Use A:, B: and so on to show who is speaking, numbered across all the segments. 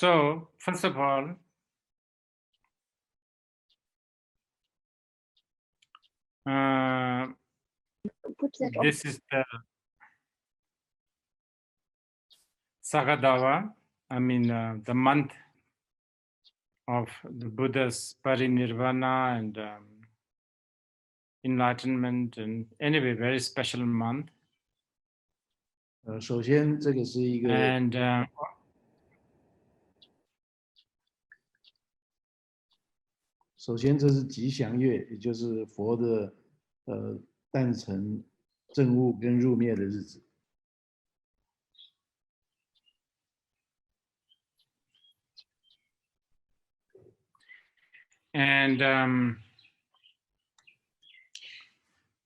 A: So, first of all, this is the Sagadava, the month of the Buddha's parinirvana and enlightenment, and anyway, very special month.
B: 首先这个是一个
A: And
B: 首先这是吉祥月，也就是佛的诞辰、证悟跟入灭的日子。
A: And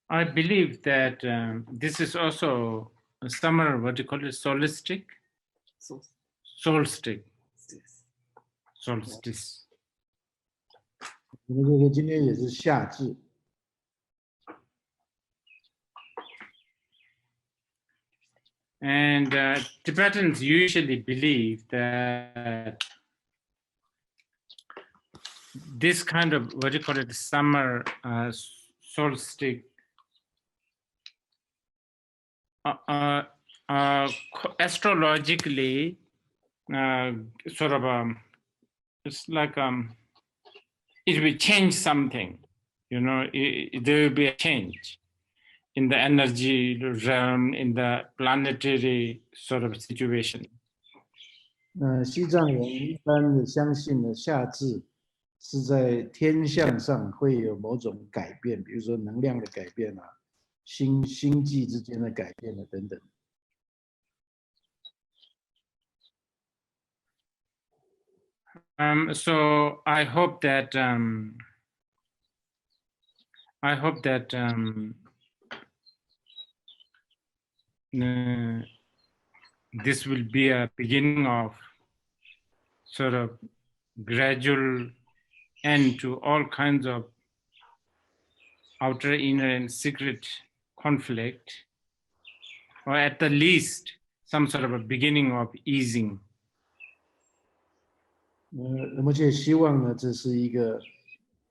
A: I believe that this is also a summer, what do you call it, solstice? Solstice. Solstice.
B: 因为这个今天也是夏至。
A: And Tibetans usually believe that this kind of, what do you call it, summer solstice, astrologically, sort of, it's like it will change something, you know, there will be a change in the energy realm, in the planetary sort of situation.
B: 西藏人一般的相信呢，夏至是在天象上会有某种改变，比如说能量的改变啊，星际之间的改变啊等等。
A: So I hope that this will be a beginning of sort of gradual end to all kinds of outer, inner, and secret conflict, or at the least some sort of a beginning of easing.
B: 而且希望呢，这是一个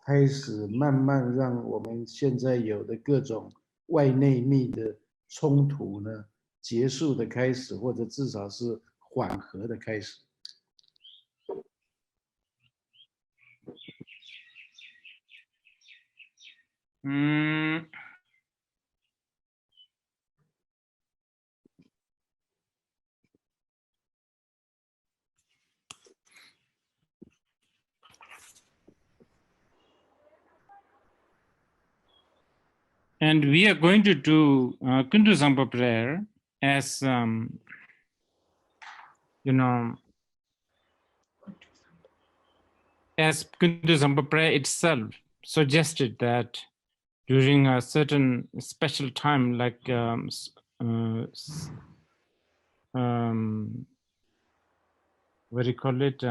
B: 开始，慢慢让我们现在有的各种外内密的冲突呢，结束的开始，或者至少是缓和的开始。
A: And we are going to do Kuntuzangpo prayer as, as Kuntuzangpo prayer itself suggested that during a certain special time, like what do you call it,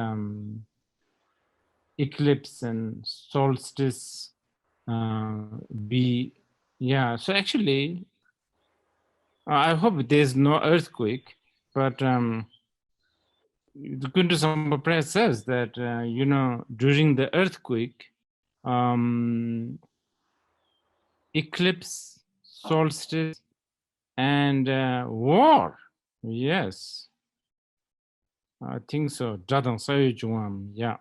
A: eclipse and solstice, so actually I hope there's no earthquake, but the Kuntuzangpo prayer says that during the earthquake, eclipse, solstice, and war. Yes, I think so. Yeah.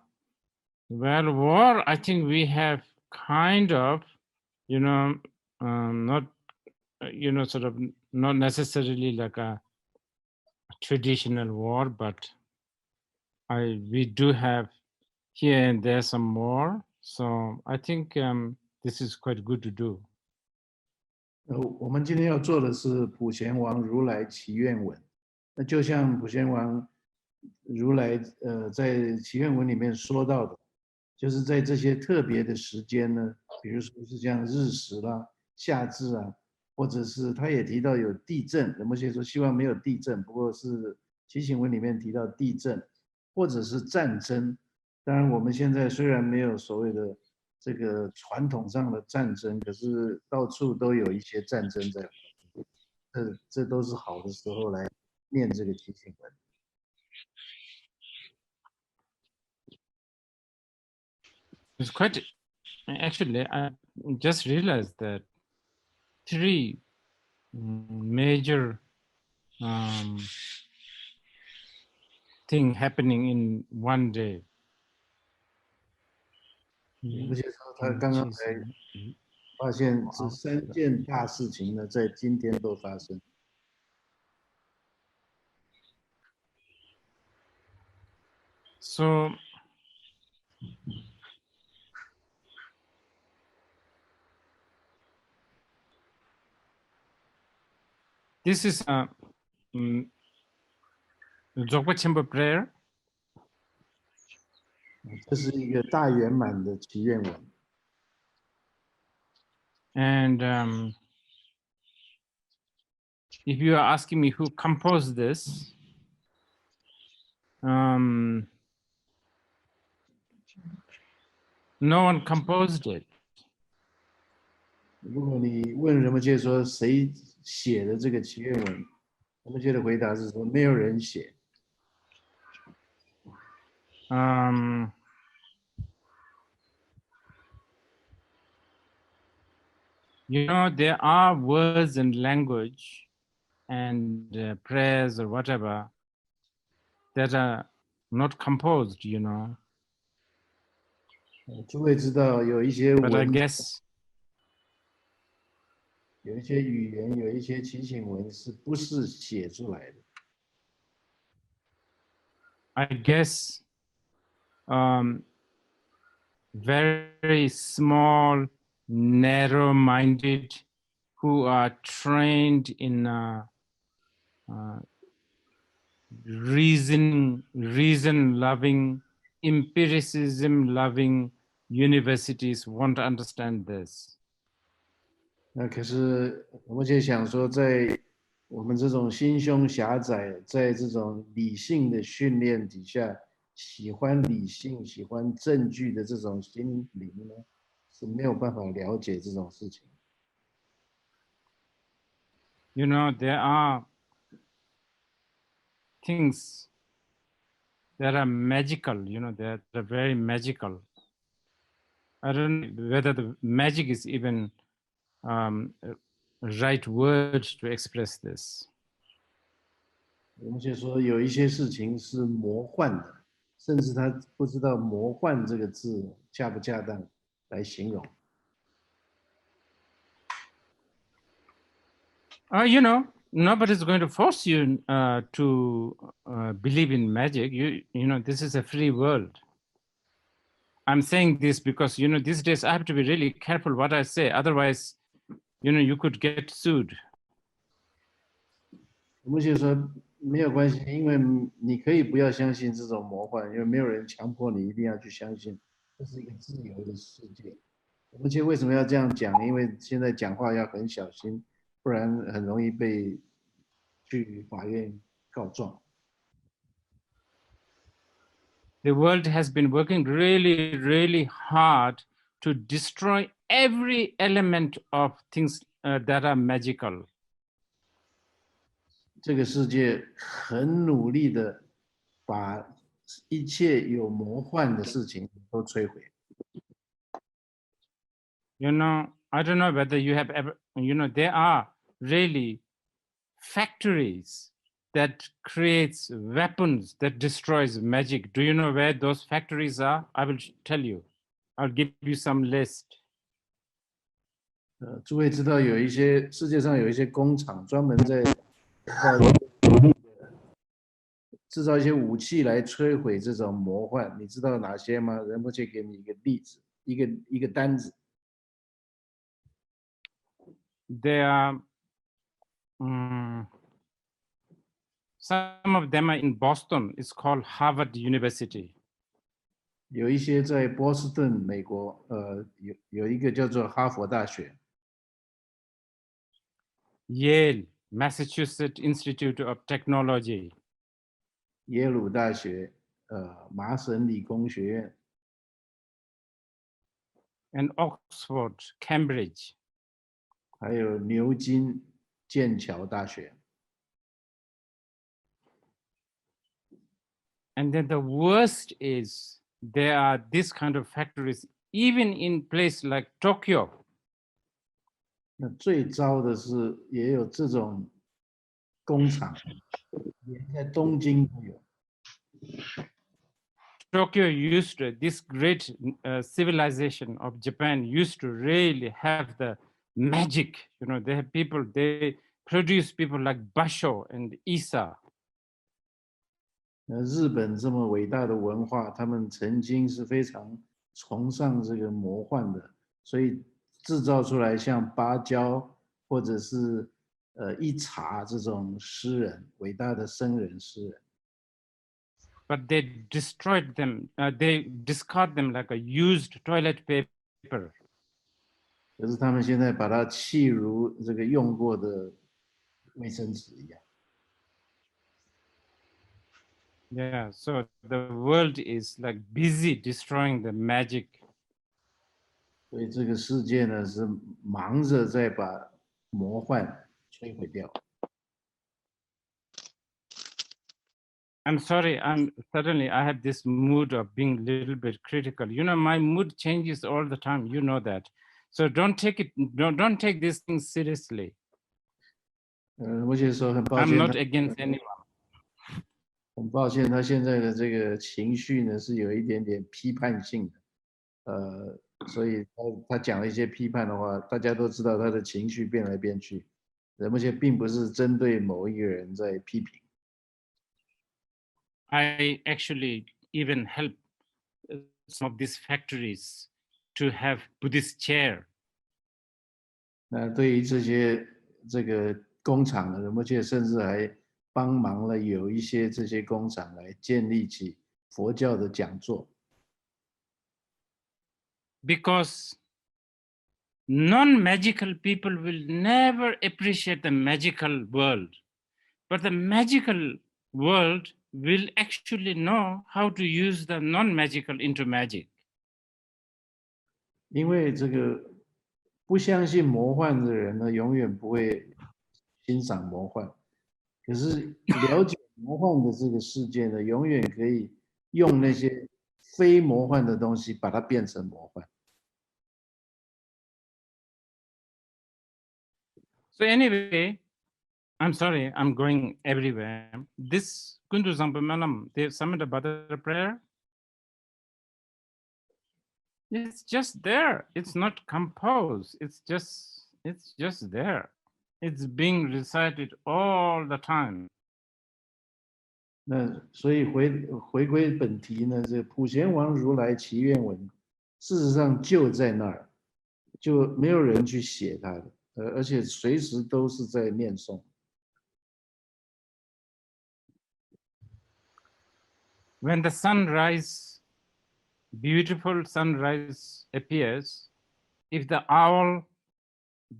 A: Well, war, I think we have kind of, not, sort of not necessarily like a traditional war, but we do have here and there some more. So I think this is quite good to do.
B: 我们今天要做的是普贤王如来祈愿文。那就像普贤王如来在祈愿文里面说到的，就是在这些特别的时间呢，比如说是像日食啦、夏至啊，或者是他也提到有地震，有某些说希望没有地震，不过是祈请文里面提到地震，或者是战争。当然我们现在虽然没有所谓的这个传统上的战争，可是到处都有一些战争在，这都是好的时候来念这个提醒文。
A: It's quite, actually, I just realized that 3 major thing happening in one day.
B: 而且说他刚刚才发现这3件大事情呢，在今天都发生。
A: So this is a Dzogchen prayer.
B: 这是一个大圆满的祈愿文。
A: And if you are asking me who composed this, no one composed it.
B: 如果你问仁波切说谁写的这个祈愿文，仁波切的回答是说没有人写。
A: You know, there are words and language and prayers or whatever that are not composed, you know.
B: 诸位知道有一些
A: But I
B: 文，
A: guess
B: 有一些语言，有一些祈请文是不是写出来的？
A: very small, narrow-minded, who are trained in reason-loving, empiricism-loving universities won't understand this.
B: 那可是仁波切想说，在我们这种心胸狭窄，在这种理性的训练底下，喜欢理性、喜欢证据的这种心灵呢，是没有办法了解这种事情。
A: You know, there are things that are magical, you know, that are very magical. I don't know whether the magic is even right word to express this.
B: 仁波切说，有一些事情是魔幻的，甚至他不知道魔幻这个字恰不恰当来形容。
A: You know, nobody's going to force you to believe in magic. You know, this is a free world. I'm saying this because, you know, these days I have to be really careful what I say. Otherwise, you know, you could get sued.
B: 仁波切说没有关系，因为你可以不要相信这种魔幻，因为没有人强迫你一定要去相信，这是一个自由的世界。仁波切为什么要这样讲？因为现在讲话要很小心，不然很容易被去法院告状。
A: The world has been working really, really hard to destroy every element of things that are magical.
B: 这个世界很努力的把一切有魔幻的事情都摧毁。
A: You know, I don't know whether you have ever, you know, there are really factories that creates weapons that destroys magic. Do you know where those factories are? I will tell you. I'll give you some list.
B: 诸位知道有一些世界上有一些工厂专门在制造一些武器来摧毁这种魔幻，你知道哪些吗？仁波切给你一个例子，一个单子。
A: There are some of them are in Boston. It's called Harvard University.
B: 有一些在波士顿，美国，有一个叫做哈佛大学。
A: Yale, Massachusetts Institute of Technology.
B: 耶鲁大学，麻省理工学院。
A: And Oxford, Cambridge.
B: 还有牛津、剑桥大学。
A: And then the worst is there are this kind of factories even in place like Tokyo.
B: 那最糟的是，也有这种工厂，连在东京都有。
A: Tokyo used to, this great civilization of Japan used to really have the magic. You know, they have people, they produce people like Basho and Isa.
B: 日本这么伟大的文化，他们曾经是非常崇尚这个魔幻的，所以制造出来像芭蕉或者是一茶这种诗人，伟大的僧人诗人。
A: But they destroyed them, they discard them like a used toilet paper.
B: 可是他们现在把它弃如这个用过的卫生纸一样。
A: Yeah, so the world is like busy destroying the magic.
B: 所以这个世界呢是忙着在把魔幻摧毁掉。
A: I'm sorry, suddenly I have this mood of being a little bit critical. You know, my mood changes all the time. You know that. So don't take these things seriously.
B: 我觉得说很抱
A: I'm
B: 歉，
A: not against anyone.
B: 很抱歉，他现在的这个情绪呢是有一点点批判性的，所以他讲了一些批判的话，大家都知道他的情绪变来变去，而且并不是针对某一个人在批评。
A: I actually even help some of these factories to have Buddhist chair.
B: 那对于这个工厂呢，而且甚至还帮忙了有一些这些工厂来建立起佛教的讲座。
A: Because non-magical people will never appreciate the magical world, but the magical world will actually know how to use the non-magical into magic.
B: 因为这个不相信魔幻的人呢，永远不会欣赏魔幻。可是了解魔幻的这个世界呢，永远可以用那些非魔幻的东西把它变成魔幻。
A: So anyway, I'm sorry, I'm going everywhere. This Kuntuzangpo Monlam, the Samantabhadra Prayer, it's just there. It's not composed. It's just there. It's being recited all the time.
B: 那所以回归本题呢，这普贤王如来祈愿文，事实上就在那儿，就没有人去写它的，而且随时都是在念诵。
A: When the sunrise, beautiful sunrise appears, if the owl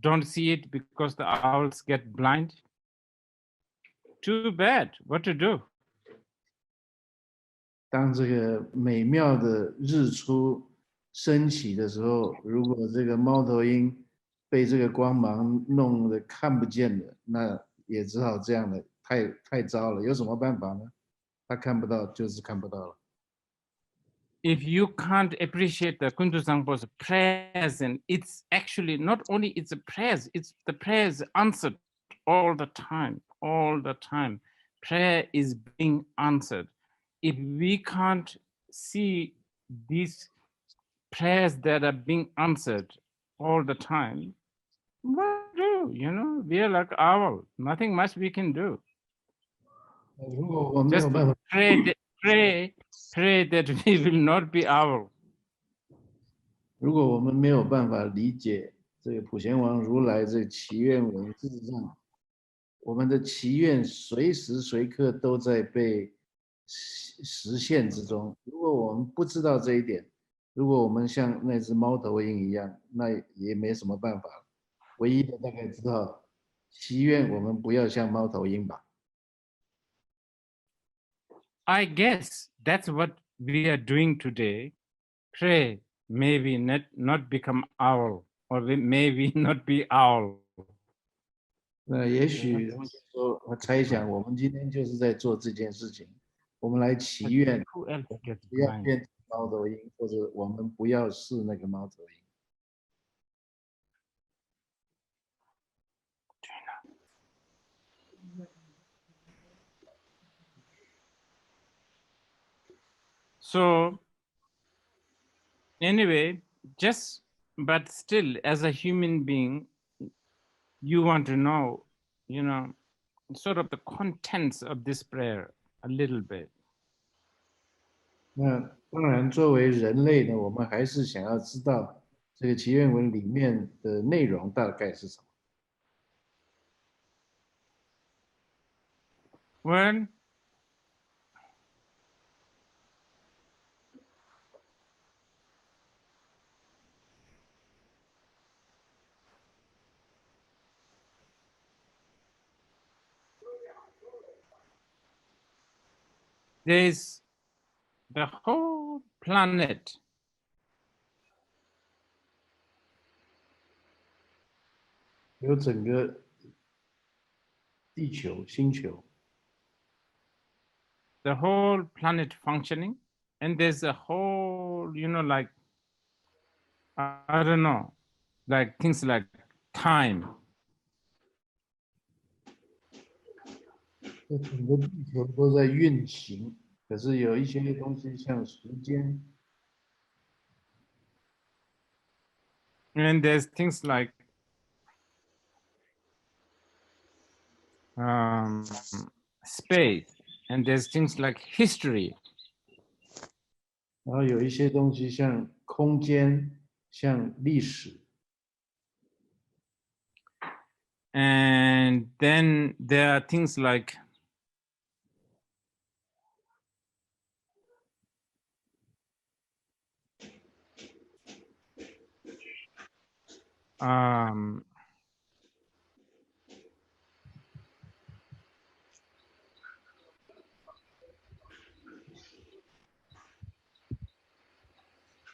A: don't see it because the owls get blind, too bad. What to do?
B: 当这个美妙的日出升起的时候，如果这个猫头鹰被这个光芒弄得看不见了，那也只好这样了，太糟了，有什么办法呢？他看不到就是看不到了。
A: If you can't appreciate the Kuntuzangpo's prayers, and it's actually not only it's a prayers, it's the prayers answered all the time, all the time. Prayer is being answered. If we can't see these prayers that are being answered all the time, what do? You know, we are like owl. Nothing much we can do.
B: 如果我没
A: Just
B: 有办法，
A: pray that we will not be owl.
B: 如果我们没有办法理解这个普贤王如来这祈愿文，事实上，我们的祈愿随时随刻都在被实现之中。如果我们不知道这一点，如果我们像那只猫头鹰一样，那也没什么办法。唯一的大概知道，祈愿我们不要像猫头鹰吧。
A: I guess that's what we are doing today. Pray, maybe not become owl, or maybe not be owl.
B: 那也许说，我猜想，我们今天就是在做这件事情。我们来祈愿，
A: Who else gets
B: 不要
A: blind?
B: 变成猫头鹰，或者我们不要是那个猫头鹰。
A: So anyway, but still, as a human being, you want to know, sort of the contents of this prayer a little bit.
B: 那当然，作为人类呢，我们还是想要知道这个祈愿文里面的内容大概是什么。
A: Well, there's the whole planet.
B: 有整个地球、星球，
A: The whole planet functioning, and there's a whole, like, I don't know, like things like time.
B: 这整个地球都在运行，可是有一些东西像时间，
A: And there's things like space, and there's things like history.
B: 然后有一些东西像空间、像历史，
A: And then there are things like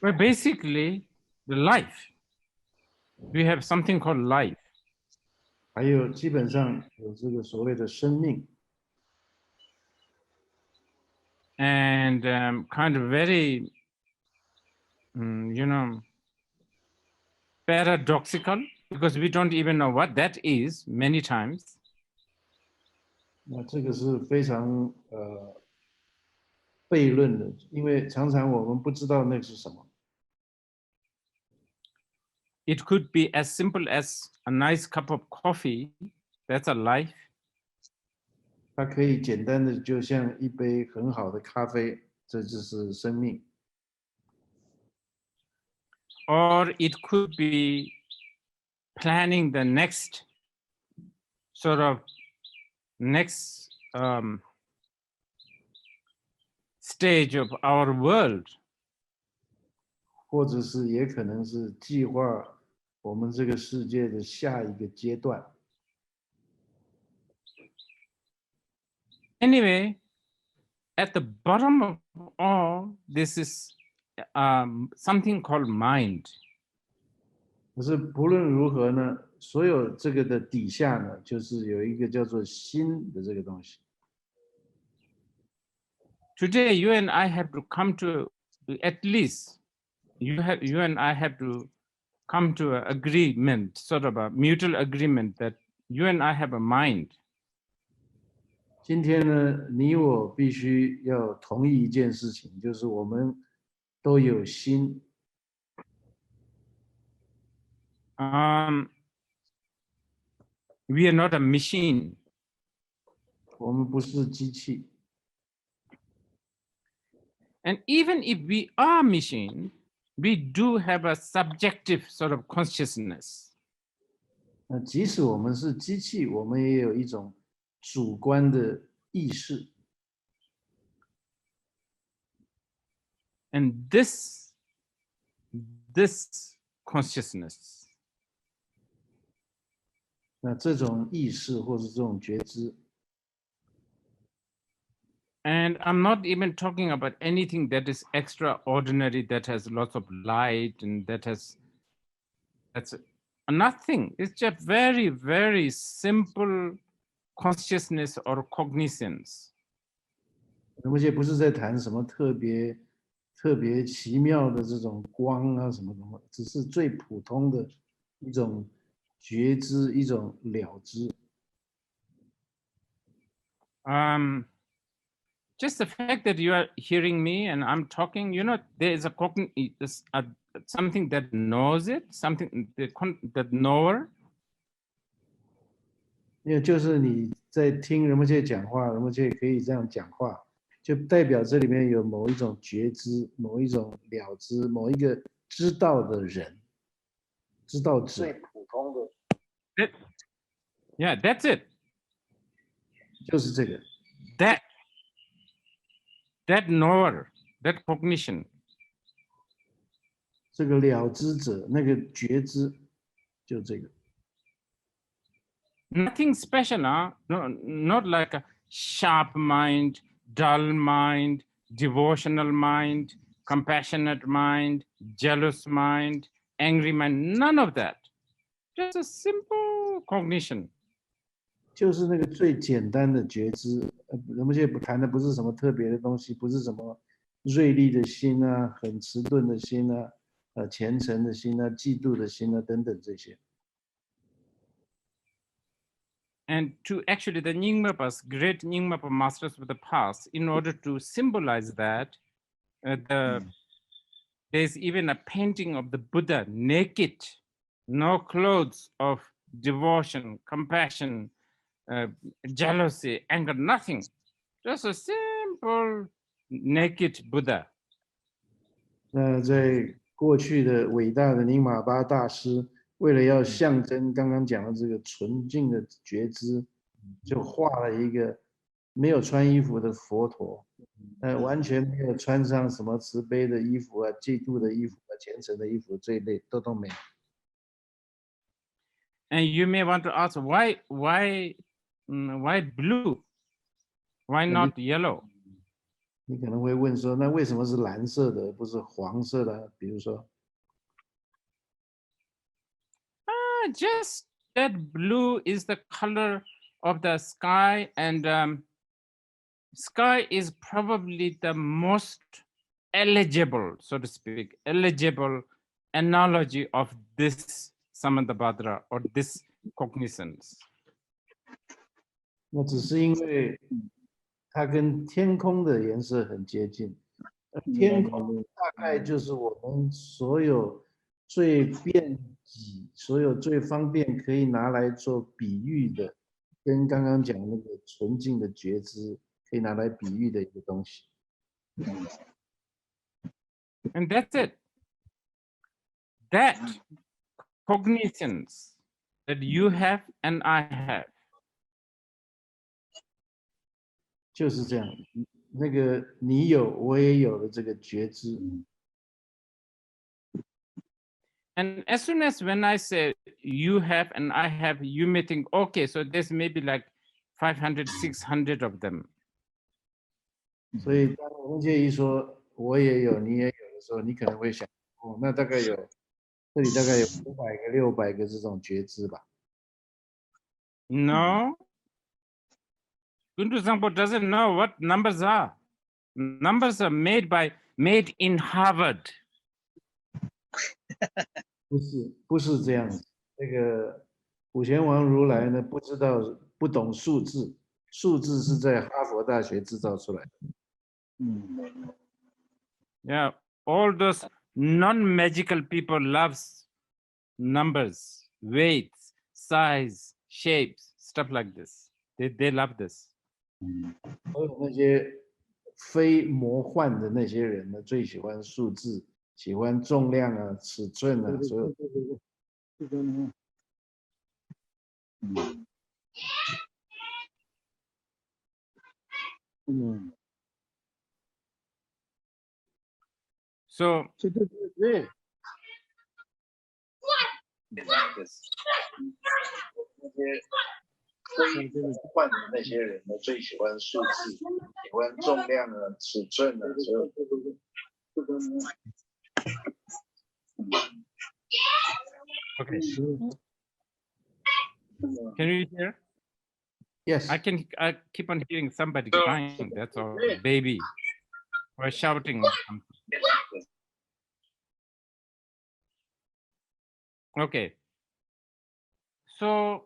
A: well, basically the life. We have something called life.
B: 还有基本上有这个所谓的生命，
A: And kind of very, paradoxical, because we don't even know what that is many times.
B: 那这个是非常悖论的，因为常常我们不知道那是什么。
A: It could be as simple as a nice cup of coffee. That's a life.
B: 它可以简单的就像一杯很好的咖啡，这就是生命。
A: Or it could be planning the next stage of our world.
B: 或者是也可能是计划我们这个世界的下一个阶段。
A: Anyway, at the bottom of all this is something called mind.
B: 可是不论如何呢，所有这个的底下呢，就是有一个叫做心的这个东西。
A: Today, you and I have to come to, at least, you and I have to come to an agreement, sort of a mutual agreement that you and I have a mind.
B: 今天呢，你我必须要同意一件事情，就是我们都有心。
A: We are not a machine.
B: 我们不是机器。
A: And even if we are machine, we do have a subjective sort of consciousness.
B: 那即使我们是机器，我们也有一种主观的意识。
A: And this consciousness,
B: 那这种意识或是这种觉知，
A: and I'm not even talking about anything that is extraordinary, that has lots of light and that's nothing. It's just very, very simple consciousness or cognizance.
B: 而且不是在谈什么特别特别奇妙的这种光啊什么什么，只是最普通的一种觉知，一种了知。
A: Just the fact that you are hearing me and I'm talking, there is something that knows it, something that knower.
B: 因为就是你在听Rinpoche讲话，Rinpoche可以这样讲话，就代表这里面有某一种觉知，某一种了知，某一个知道的人，知道者。最普通的。
A: Yeah, that's it.
B: 就是这个。
A: That knower, that cognition.
B: 这个了知者，那个觉知，就这个。
A: Nothing special, huh? No, not like a sharp mind, dull mind, devotional mind, compassionate mind, jealous mind, angry mind, none of that. Just a simple cognition.
B: 就是那个最简单的觉知，Rinpoche不谈的不是什么特别的东西，不是什么锐利的心啊，很迟钝的心啊，虔诚的心啊，嫉妒的心啊，等等这些。
A: And to actually the Nyingmapas, great Nyingmapa masters of the past, in order to symbolize that, there's even a painting of the Buddha naked, no clothes, of devotion, compassion, jealousy, anger, nothing. Just a simple naked Buddha.
B: 那在过去的伟大的宁玛巴大师，为了要象征刚刚讲的这个纯净的觉知，就画了一个没有穿衣服的佛陀，完全没有穿上什么慈悲的衣服啊、嫉妒的衣服啊、虔诚的衣服这一类都没有。
A: And you may want to ask why blue? Why not yellow?
B: 你可能会问说，那为什么是蓝色的，不是黄色的？比如说，
A: just that blue is the color of the sky, and sky is probably the most eligible, so to speak, eligible analogy of this Samantabhadra or this cognisance.
B: 那只是因为它跟天空的颜色很接近，天空大概就是我们所有最便捷、所有最方便可以拿来做比喻的，跟刚刚讲那个纯净的觉知可以拿来比喻的一个东西。
A: And that's it. That cognisance that you have and I have.
B: 就是这样，那个你有，我也有的这个觉知。
A: And as soon as when I say you have and I have, you may think, okay, so there's maybe like 500, 600 of them.
B: 所以当我们介意说我也有，你也有的时候，你可能会想，哦，那大概有，这里大概有500个、600个这种觉知吧。
A: No. Kuntuzangpo doesn't know what numbers are. Numbers are made in Harvard.
B: 不是这样子。这个普贤王如来呢，不懂数字，数字是在哈佛大学制造出来的。
A: Yeah, all those non-magical people loves numbers, weights, size, shapes, stuff like this. They love this.
B: 所有那些非魔幻的那些人呢，最喜欢数字，喜欢重量啊、尺寸啊，所有。
A: So.
B: 那些人呢，最喜欢数字，喜欢重量啊、尺寸啊，所有。
A: Okay. Can you hear?
B: Yes.
A: I keep on hearing somebody crying. That's all. Baby. Or shouting or something. Okay. So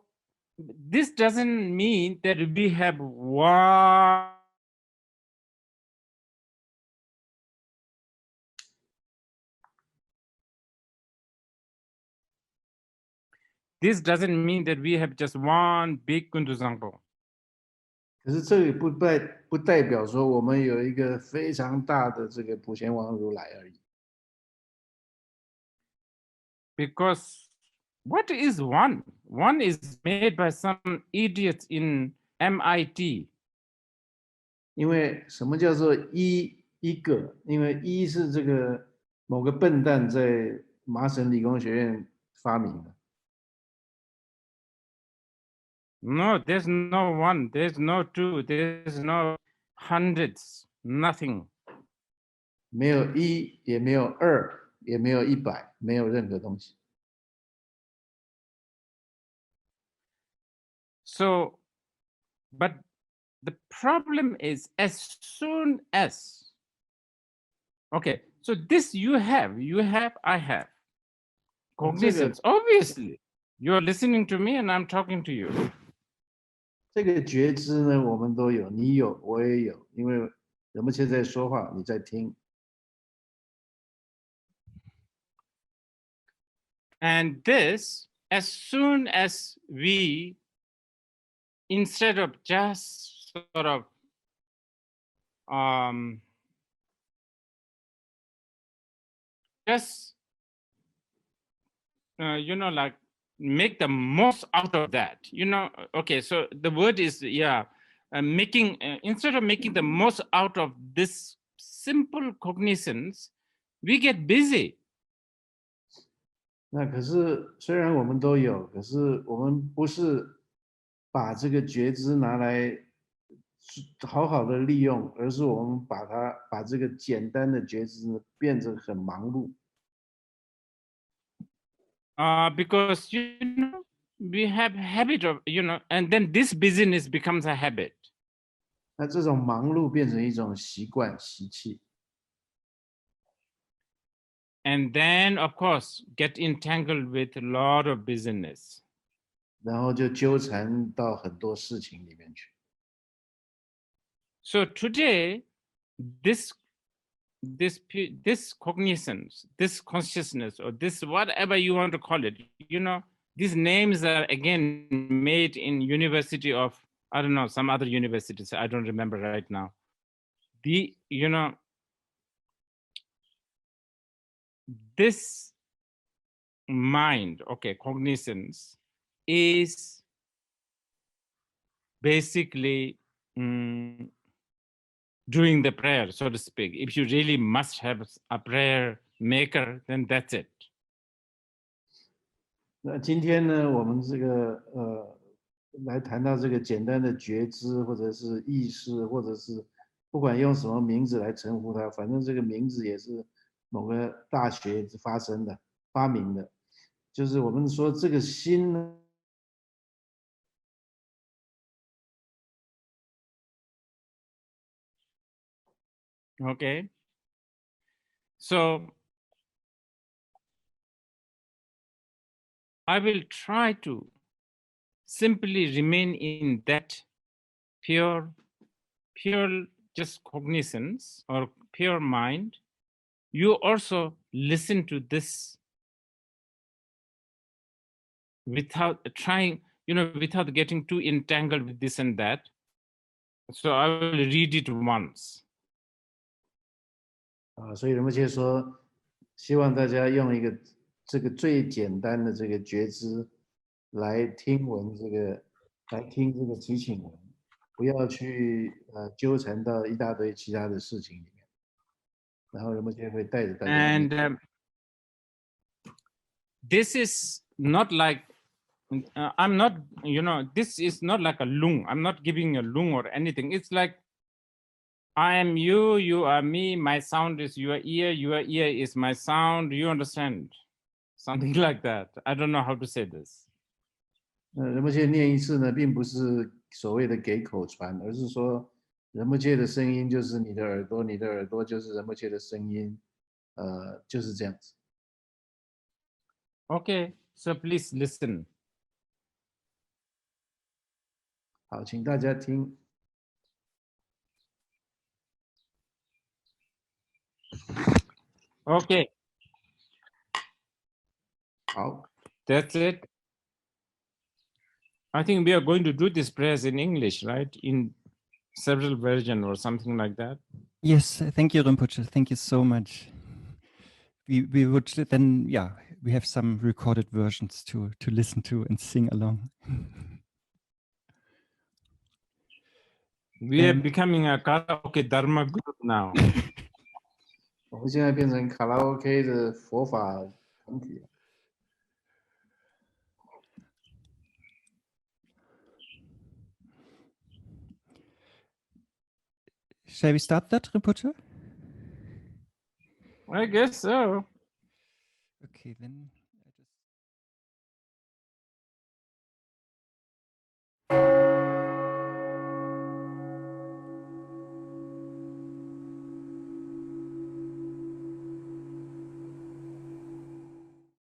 A: this doesn't mean that we have one. This doesn't mean that we have just one big Kuntuzangpo.
B: 可是这也不代表说我们有一个非常大的这个普贤王如来而已。
A: Because what is one? One is made by some idiots in MIT.
B: 因为什么叫做一个？因为一是这个某个笨蛋在麻省理工学院发明的。
A: No, there's no one, there's no two, there's no hundreds, nothing.
B: 没有一，也没有二，也没有100，没有任何东西。
A: So, but the problem is as soon as, okay, so this you have, I have. Cognizance, obviously. You're listening to me and I'm talking to you.
B: 这个觉知呢，我们都有，你有，我也有，因为人们现在说话，你在听。
A: And this, as soon as we, instead of just sort of just like make the most out of that, okay, so the word is making instead of making the most out of this simple cognizance, we get busy.
B: 那可是虽然我们都有，可是我们不是把这个觉知拿来好好的利用，而是我们把这个简单的觉知变成很忙碌。
A: Because we have habit of and then this busyness becomes a habit.
B: 那这种忙碌变成一种习惯习气。
A: And then, of course, get entangled with a lot of business.
B: 然后就纠缠到很多事情里面去。
A: So today, this cognizance, this consciousness, or this whatever you want to call it, these names are again made in University of, I don't know, some other universities, I don't remember right now. This mind, okay, cognizance is basically doing the prayer, so to speak. If you really must have a prayer maker, then that's it.
B: 那今天呢，我们这个来谈到这个简单的觉知，或者是意识，或者是不管用什么名字来称呼它，反正这个名字也是某个大学发明的，就是我们说这个心呢。
A: Okay. So I will try to simply remain in that pure just cognizance or pure mind. You also listen to this without trying, without getting too entangled with this and that. So I will read it once.
B: 所以仁波切说，希望大家用一个这个最简单的这个觉知来听这个提醒文，不要去纠缠到一大堆其他的事情里面。然后仁波切会带着大家。
A: And this is not like I'm not, this is not like a lung. I'm not giving a lung or anything. It's like I am you, you are me, my sound is your ear is my sound. You understand? Something like that. I don't know how to say this.
B: 仁波切念一次呢，并不是所谓的给口传，而是说仁波切的声音就是你的耳朵，你的耳朵就是仁波切的声音，就是这样子。
A: Okay. So please listen.
B: 好，请大家听。
A: Okay,
B: 好，
A: that's it. I think we are going to do this prayers in English, right? In several versions or something like that.
C: Yes, thank you, Rinpoche. Thank you so much. We would then, yeah, we have some recorded versions to listen to and sing along.
A: We are becoming a karaoke dharma group now.
B: 我们现在变成卡拉 OK 的佛法团体。
C: Shall we start that, Rinpoche?
A: I guess so.
C: Okay, then.